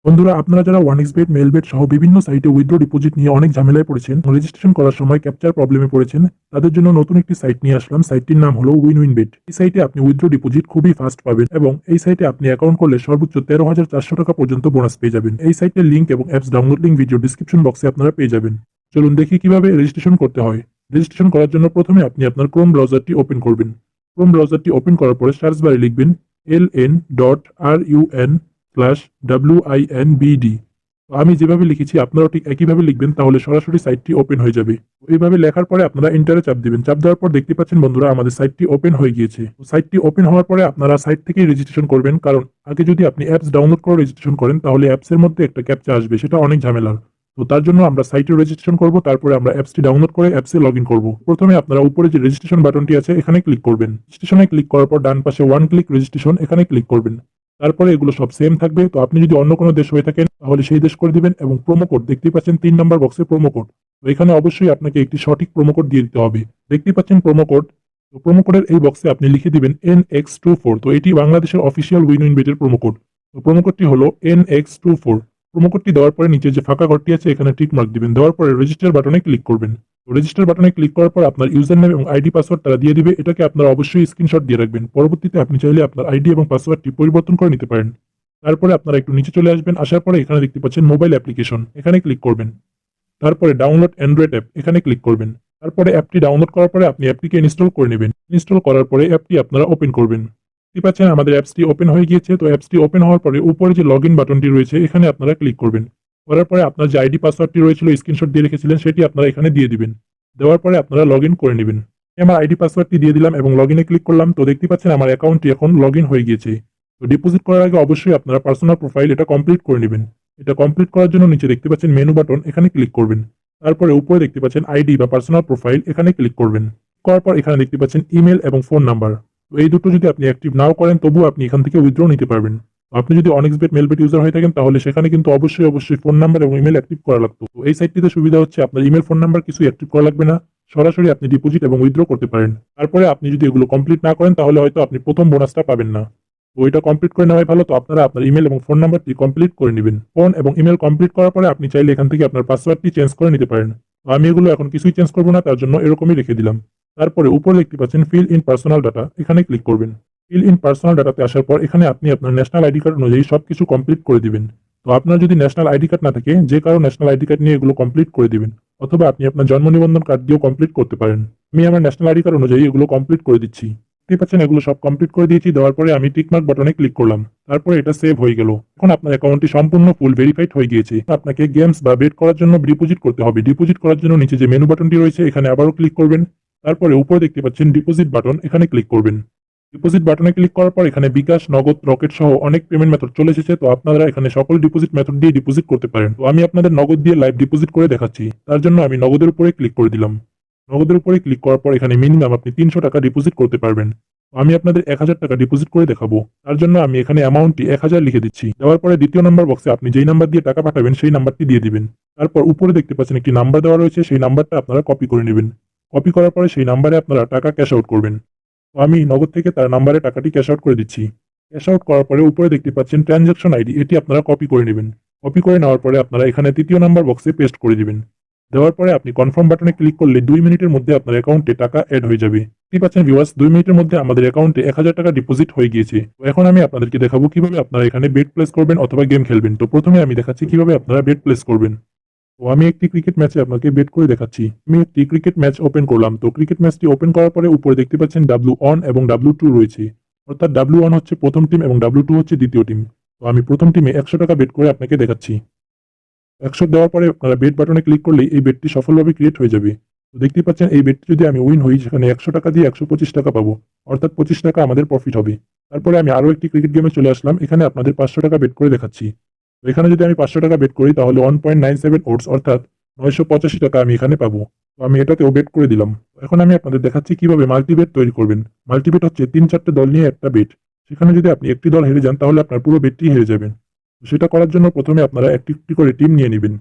বন্ধুরা, আপনারা যারা ওয়ানএক্সবেট, মেলবেট সহ বিভিন্ন সাইটে উইথড্র ডিপোজিট নিয়ে অনেক ঝামেলায় পড়েছেন, রেজিস্ট্রেশন করার সময় ক্যাপচার প্রবলেমে পড়েছেন, তাদের জন্য নতুন একটি সাইট নিয়ে আসলাম। সাইটটির নাম হলো উইনউইনবেট। এই সাইটে আপনি উইথড্র ডিপোজিট খুবই ফাস্ট পাবেন এবং এই সাইটে আপনি অ্যাকাউন্ট করলে সর্বোচ্চ 13,400 টাকা পর্যন্ত বোনাস পেয়ে যাবেন। এই সাইটের লিঙ্ক এবং apps download link video description বক্সে আপনারা পেয়ে যাবেন। চলুন দেখি কিভাবে রেজিস্ট্রেশন করতে হয়। রেজিস্ট্রেশন করার জন্য প্রথমে আপনি আপনার ক্রোম ব্রাউজারটি ওপেন করবেন। ক্রোম ব্রাউজারটি ওপেন করার পরে সার্চ বারে লিখবেন ln.run/winbd। আমি যেভাবে লিখেছি আপনারাও ঠিক একইভাবে লিখবেন, তাহলে সরাসরি সাইটটি ওপেন হয়ে যাবে। এইভাবে লেখার পরে আপনারা এন্টারে চাপ দিবেন। চাপ দেওয়ার পর দেখতে পাচ্ছেন বন্ধুরা, আমাদের সাইটটি ওপেন হয়ে গিয়েছে। সাইটটি ওপেন হওয়ার পরে আপনারা সাইট থেকেই রেজিস্ট্রেশন করবেন, কারণ আগে যদি আপনি অ্যাপস ডাউনলোড করে রেজিস্ট্রেশন করেন তাহলে অ্যাপসের মধ্যে একটা ক্যাপচা আসবে, সেটা অনেক ঝামেলার। তো তার জন্য আমরা সাইটে রেজিস্ট্রেশন করব, তারপরে আমরা অ্যাপসটি ডাউনলোড করে অ্যাপসে লগ ইন করবো। প্রথমে আপনারা উপরে যে রেজিস্ট্রেশন বাটনটি আছে এখানে ক্লিক করবেন। রেজিস্ট্রেশনে ক্লিক করার পর ডান পাশে ওয়ান ক্লিক রেজিস্ট্রেশন এখানে ক্লিক করবেন। তারপরে এগুলো সব সেম থাকবে। তো আপনি যদি অন্য কোনো দেশ হয়ে থাকেন তাহলে সেই দেশ করে দিবেন এবং প্রোমো কোড দেখতেই পাচ্ছেন 3 নম্বর বক্সে প্রোমো কোড। তো এখানে অবশ্যই আপনাকে একটি সঠিক প্রোমো কোড দিয়ে দিতে হবে। দেখতেই পাচ্ছেন প্রোমো কোড। তো প্রোমো কোডের এই বক্সে আপনি লিখে দিবেন NX24। তো এটি বাংলাদেশের অফিসিয়াল উইনউইনবেটের প্রোমো কোড। তো প্রোমো কোডটি হলো NX24। প্রোমো কোডটি দেওয়ার পরে নিচে যে ফাঁকা ঘরটি আছে এখানে টিক মার্ক দিবেন। দেওয়ার পরে রেজিস্টার বাটনে ক্লিক করবেন। তো রেজিস্টার বাটনে ক্লিক করার পর আপনার ইউজার নেম এবং আইডি পাসওয়ার্ড তারা দিয়ে দিবে। এটাকে আপনারা অবশ্যই স্ক্রিনশট দিয়ে রাখবেন। পরবর্তীতে আপনি চাইলে আপনার আইডি এবং পাসওয়ার্ডটি পরিবর্তন করে নিতে পারেন। তারপরে আপনারা একটু নিচে চলে আসবেন। আসার পরে এখানে দেখতে পাচ্ছেন মোবাইল অ্যাপ্লিকেশন, এখানে ক্লিক করবেন। তারপরে ডাউনলোড অ্যান্ড্রয়েড অ্যাপ, এখানে ক্লিক করবেন। তারপরে অ্যাপটি ডাউনলোড করার পরে আপনি অ্যাপটিকে ইনস্টল করে নেবেন। ইনস্টল করার পরে অ্যাপটি আপনারা ওপেন করবেন। দেখতে পাচ্ছেন আমাদের অ্যাপসটি ওপেন হয়ে গিয়েছে। তো অ্যাপসটি ওপেন হওয়ার পরে উপরে যে লগ ইন বাটনটি রয়েছে এখানে আপনারা ক্লিক করবেন। করার পরে আপনার যে আইডি পাসওয়ার্ডটি রয়েছিল স্ক্রিনশট দিয়ে রেখেছিলেন সেটি আপনারা এখানে দিয়ে দিবেন। দেওয়ার পরে আপনারা লগ ইন করে নেবেন। আমি আমার আইডি পাসওয়ার্ডটি দিয়ে দিলাম এবং লগ ইনে ক্লিক করলাম। তো দেখতে পাচ্ছেন আমার অ্যাকাউন্টটি এখন লগ ইন হয়ে গিয়েছে। তো ডিপোজিট করার আগে অবশ্যই আপনারা পার্সোনাল প্রোফাইল এটা কমপ্লিট করে নেবেন। এটা কমপ্লিট করার জন্য নিচে দেখতে পাচ্ছেন মেনু বাটন, এখানে ক্লিক করবেন। তারপরে উপরে দেখতে পাচ্ছেন আইডি বা পার্সোনাল প্রোফাইল, এখানে ক্লিক করবেন। করার পর এখানে দেখতে পাচ্ছেন ইমেল এবং ফোন নাম্বার। তো এই দুটো যদি আপনি অ্যাক্টিভ নাও করেন তবুও আপনি এখান থেকে উইথড্র নিতে পারবেন। তো আপনি যদি অনেক্সবেট মেলবেট ইউজার হয়ে থাকেন তাহলে সেখানে কিন্তু অবশ্যই ফোন নাম্বার এবং ইমেল অ্যাক্টিভ করা লাগতো। তো এই সাইটটিতে সুবিধা হচ্ছে আপনার ইমেল ফোন নাম্বার কিছু অ্যাক্টিভ করা লাগবে না। সরাসরি আপনি ডিপোজিট এবং উইথড্র করতে পারেন। তারপরে আপনি যদি এগুলো কমপ্লিট না করেন তাহলে হয়তো আপনি প্রথম বোনাসটা পাবেন না। তো ওইটা কমপ্লিট করে নেওয়াই ভালো। তো আপনারা আপনার ইমেল এবং ফোন নাম্বারটি কমপ্লিট করে নেবেন। ফোন এবং ইমেল কমপ্লিট করার পরে আপনি চাইলে এখান থেকে আপনার পাসওয়ার্ডটি চেঞ্জ করে নিতে পারেন। তো আমি এগুলো এখন কিছুই চেঞ্জ করবো না, তার জন্য এরকমই রেখে দিলাম। তারপরে উপরে দেখতে পাচ্ছেন ফিল ইন পার্সোনাল ডাটা, এখানে ক্লিক করবেন। ফিল ইন পার্সোনাল ডাটাতে আসার পর এখানে আপনি আপনার ন্যাশনাল আইডি কার্ড অনুযায়ী সবকিছু কমপ্লিট করে দিবেন। তো আপনার যদি ন্যাশনাল আইডি কার্ড না থাকে, যে কারো ন্যাশনাল আইডি কার্ড নিয়ে এগুলো কমপ্লিট করে দিবেন। অথবা আপনি আপনার জন্ম নিবন্ধন কার্ড দিয়েও কমপ্লিট করতে পারেন। আমি আমার ন্যাশনাল আইডি কার্ড অনুযায়ী এগুলো কমপ্লিট করে দিচ্ছি। দেখতে পাচ্ছেন এগুলো সব কমপ্লিট করে দিয়েছি। দেওয়ার পরে আমি টিকমার্ক বাটনে ক্লিক করলাম। তারপরে এটা সেভ হয়ে গেল। এখন আপনার অ্যাকাউন্টটি সম্পূর্ণ ফুল ভেরিফাইড হয়ে গিয়েছে। আপনাকে গেমস বা বেট করার জন্য ডিপোজিট করতে হবে। ডিপোজিট করার জন্য নিচে যে মেনু বাটনটি রয়েছে এখানে আবারও ক্লিক করবেন। তারপরে উপরে দেখতে পাচ্ছেন ডিপোজিট বাটন, এখানে ক্লিক করবেন। ডিপোজিট বাটনে ক্লিক করার পর এখানে বিকাশ, নগদ, রকেট সহ অনেক পেমেন্ট মেথড চলে এসেছে। তো আপনারা এখানে সকল ডিপোজিট মেথড দিয়ে ডিপোজিট করতে পারেন। তো আমি আপনাদের নগদ দিয়ে লাইভ ডিপোজিট করে দেখাচ্ছি। তার জন্য আমি নগদের উপরে ক্লিক করে দিলাম। নগদের উপরে ক্লিক করার পর এখানে মিনিমাম আপনি 300 টাকা ডিপোজিট করতে পারবেন। তো আমি আপনাদের 1000 টাকা ডিপোজিট করে দেখাবো। তার জন্য আমি এখানে অ্যামাউন্টটি 1000 লিখে দিচ্ছি। দেওয়ার পরে দ্বিতীয় নম্বর বক্সে আপনি যেই নাম্বার দিয়ে টাকা পাঠাবেন সেই নাম্বারটি দিয়ে দিবেন। তারপর উপরে দেখতে পাচ্ছেন একটি নাম্বার দেওয়া রয়েছে, সেই নাম্বারটা আপনারা কপি করে নেবেন। কপি করার পরে সেই নাম্বারে আপনারা টাকা ক্যাশ আউট করবেন। তো আমি নগদ থেকে তার নাম্বারে টাকাটি ক্যাশ আউট করে দিচ্ছি। ক্যাশ আউট করার পরে উপরে দেখতে পাচ্ছেন ট্রানজাকশন আইডি, এটি আপনারা কপি করে নেবেন। কপি করে নেওয়ার পরে আপনারা এখানে তৃতীয় নাম্বার বক্সে পেস্ট করে দিবেন। দেওয়ার পরে আপনি কনফার্ম বাটনে ক্লিক করলে 2 মিনিটের মধ্যে আপনার অ্যাকাউন্টে টাকা এড হয়ে যাবে। দেখতে পাচ্ছেন ভিউয়ার্স, 2 মিনিটের মধ্যে আমাদের অ্যাকাউন্টে 1000 টাকা ডিপোজিট হয়ে গিয়েছে। তো এখন আমি আপনাদেরকে দেখাবো কিভাবে আপনারা এখানে বেট প্লেস করবেন অথবা গেম খেলবেন। তো প্রথমে আমি দেখাচ্ছি কিভাবে আপনারা বেট প্লেস করবেন। তো আমি একটি ক্রিকেট ম্যাচে আপনাকে বেট করে দেখাচ্ছি। আমি একটি ক্রিকেট ম্যাচ ওপেন করলাম। তো ক্রিকেট ম্যাচটি ওপেন করার পরে উপরে দেখতে পাচ্ছেন W1 এবং W2 রয়েছে। অর্থাৎ W1 হচ্ছে প্রথম টিম এবং W2 হচ্ছে দ্বিতীয় টিম। তো আমি প্রথম টিমে 100 টাকা বেট করে আপনাকে দেখাচ্ছি। 100 দেওয়ার পরে আপনারা বেট বাটনে ক্লিক করলেই এই বেটটি সফলভাবে ক্রিয়েট হয়ে যাবে। তো দেখতেই পাচ্ছেন এই বেটটি যদি আমি উইন হই সেখানে 100 টাকা দিয়ে 125 টাকা পাবো। অর্থাৎ 25 টাকা আমাদের প্রফিট হবে। তারপরে আমি আরো একটি ক্রিকেট গেমে চলে আসলাম। এখানে আপনাদের 500 টাকা বেট করে দেখাচ্ছি। তো এখানে যদি আমি 500 টাকা বেট করি তাহলে 1.97 ওটস অর্থাৎ 985 টাকা আমি এখানে পাবো। তো আমি এটাতেও বেট করে দিলাম। এখন আমি আপনাদের দেখাচ্ছি কিভাবে মাল্টিবেট তৈরি করবেন। মাল্টিবেট হচ্ছে 3-4টে দল নিয়ে একটা বেট। সেখানে যদি আপনি একটি দল হেরে যান তাহলে আপনার পুরো বেটটি হেরে যাবেন। তো সেটা করার জন্য প্রথমে আপনারা একটি একটি করে টিম নিয়ে নেবেন।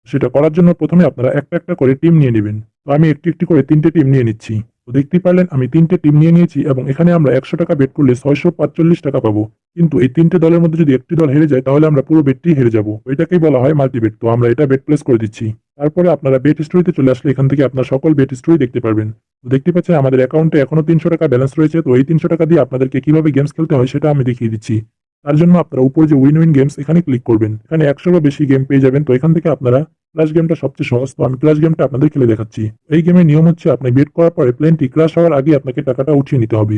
সেটা করার জন্য প্রথমে আপনারা একটা একটা করে টিম নিয়ে নেবেন। তো আমি একটি একটি করে 3টে টিম নিয়ে নিচ্ছি। তো দেখতেই পারলেন আমি 3টে টিম নিয়ে নিয়েছি এবং এখানে আমরা 100 টাকা বেট করলে 645 টাকা পাবো। কিন্তু এই 3টে দলের মধ্যে যদি একটি দল হেরে যায় তাহলে আমরা পুরো বেটটি হেরে যাব। এটাকেই বলা হয় মাল্টিবেট। তো আমরা এটা বেট প্লেস করে দিচ্ছি। তারপরে আপনারা বেট হিস্টরিতে চলে আসলে এখান থেকে আপনার সকল বেট হিস্টরি দেখতে পারবেন। তো দেখতে পাচ্ছেন আমাদের অ্যাকাউন্টে এখনো 300 টাকা ব্যালেন্স রয়েছে। তো এই 300 টাকা দিয়ে আপনাদেরকে কিভাবে গেমস খেলতে হয় সেটা আমি দেখিয়ে দিচ্ছি। তার জন্য আপনারা উপরে যে উইন উইন গেমস এখানে ক্লিক করবেন। এখানে 100 বেশি গেম পেয়ে যাবেন। তো এখান থেকে আপনারা ক্রাশ গেমটা সবচেয়ে সহজ। তো আমি ক্রাশ গেমটা আপনাদের খেলে দেখাচ্ছি। এই গেমের নিয়ম হচ্ছে আপনি বেট করার পরে প্লেনটি ক্রাশ হওয়ার আগে আপনাকে টাকাটা উঠিয়ে নিতে হবে।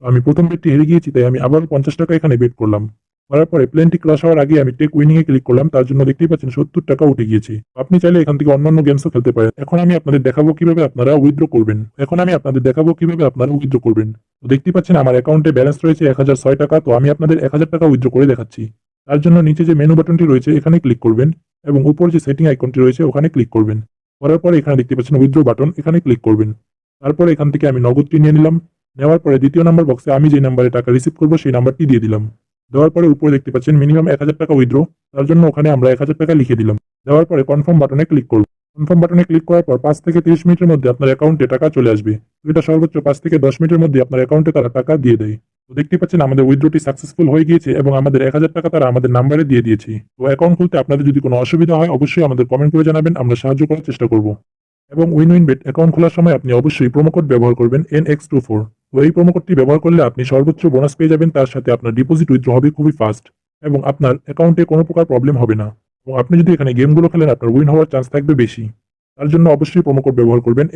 তো আমি প্রথম বেটটি হেরে গিয়েছি তাই আমি আবার 50 টাকা এখানে বেট করলাম। করার পরে প্লেনটি ক্রাশ হওয়ার আগে আমি টেক উইনিং এ ক্লিক করলাম। তার জন্য দেখতেই পাচ্ছেন 70 টাকা উঠে গিয়েছে। আপনি চাইলে এখান থেকে অন্যান্য গেমসও খেলতে পারেন। এখন আমি আপনাদের দেখাবো কিভাবে আপনারা উইথড্র করবেন। তো দেখতেই পাচ্ছেন আমার অ্যাকাউন্টে ব্যালেন্স রয়েছে 1006 টাকা। তো আমি আপনাদের 1000 টাকা উইথড্র করে দেখাচ্ছি। তার জন্য নিচে যে মেনু বাটনটি রয়েছে এখানে ক্লিক করবেন এবং উপর যে সেটিং আইকনটি রয়েছে ওখানে ক্লিক করবেন। করার পরে এখানে দেখতে পাচ্ছেন উইথড্র বাটন, এখানে ক্লিক করবেন। তারপরে এখান থেকে আমি নগদটি নিয়ে নিলাম। নেওয়ার পরে দ্বিতীয় নাম্বার বক্সে আমি যে নাম্বারে টাকা রিসিভ করব সেই নাম্বারটি দিয়ে দিলাম। দেওয়ার পরে উপরে দেখতে পাচ্ছেন মিনিমাম 1000 টাকা উইথড্র। তার জন্য ওখানে আমরা 1000 টাকা লিখে দিলাম। দেওয়ার পরে কনফার্ম বাটনে ক্লিক করব। কনফার্ম বাটনে ক্লিক করার পর 5 থেকে 30 মিনিটের মধ্যে আপনার অ্যাকাউন্টে টাকা চলে আসবে। তো এটা সর্বোচ্চ 5 থেকে 10 মিনিটের মধ্যে আপনার অ্যাকাউন্টে তারা টাকা দিয়ে দেয়। তো দেখতে পাচ্ছেন আমাদের উইথড্রটি সাকসেসফুল হয়ে গিয়েছে এবং আমাদের 1000 টাকা তারা আমাদের নাম্বারে দিয়ে দিয়েছে। তো অ্যাকাউন্ট খুলতে আপনাদের যদি কোনো অসুবিধা হয় অবশ্যই আমাদের কমেন্ট করে জানাবেন, আমরা সাহায্য করার চেষ্টা করব। এবং উইন উইন বেট অ্যাকাউন্ট খোলার সময় আপনি অবশ্যই প্রোমো কোড ব্যবহার করবেন NX24। তো এই প্রোমো কোডটি ব্যবহার করলে আপনি সর্বোচ্চ বোনাস পেয়ে যাবেন, তার সাথে আপনার ডিপোজিট উইথড্র হবে খুবই ফাস্ট এবং আপনার অ্যাকাউন্টে কোনো প্রকার প্রবলেম হবে না। এবং আপনি যদি এখানে গেমগুলো খেলেন আপনার উইন হওয়ার চান্স থাকবে বেশি। তার জন্য অবশ্যই প্রোমো কোড ব্যবহার করবেন